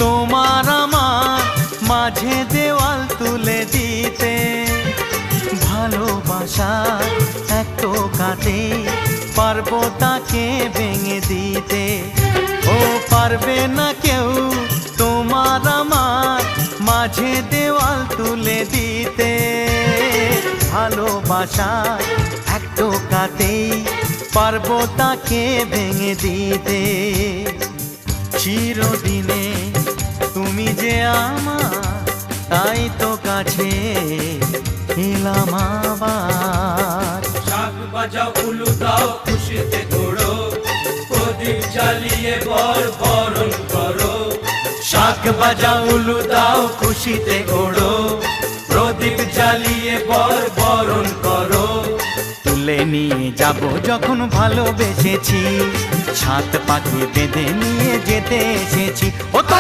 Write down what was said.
তোমার আমার মাঝে দেওয়াল তুলে দিতে। ভালোবাসা এক টোকাতে পারবো তাকে ভেঙে দিতে। ও পারবে না কেউ তোমার আমার মাঝে দেওয়াল তুলে দিতে। ভালোবাসা এক টোকাতেই পারবো তাকে ভেঙে দিতে। চিরদিনে তুমি যে আমার, তাই তো কাছে এলাম আবার। শাক বাজাও উলু দাও খুশিতে ঘোড়ো, প্রদীপ জ্বালিয়ে বরণ করো। শাক বাজাও উলু দাও খুশিতে ঘোড়ো, প্রদীপ জ্বালিয়ে বরণ করো। তুলে নিয়ে যাব যখন ভালোবেসেছি, ছাদ পাখি বেঁধে নিয়ে যেতে এসেছি। ও তো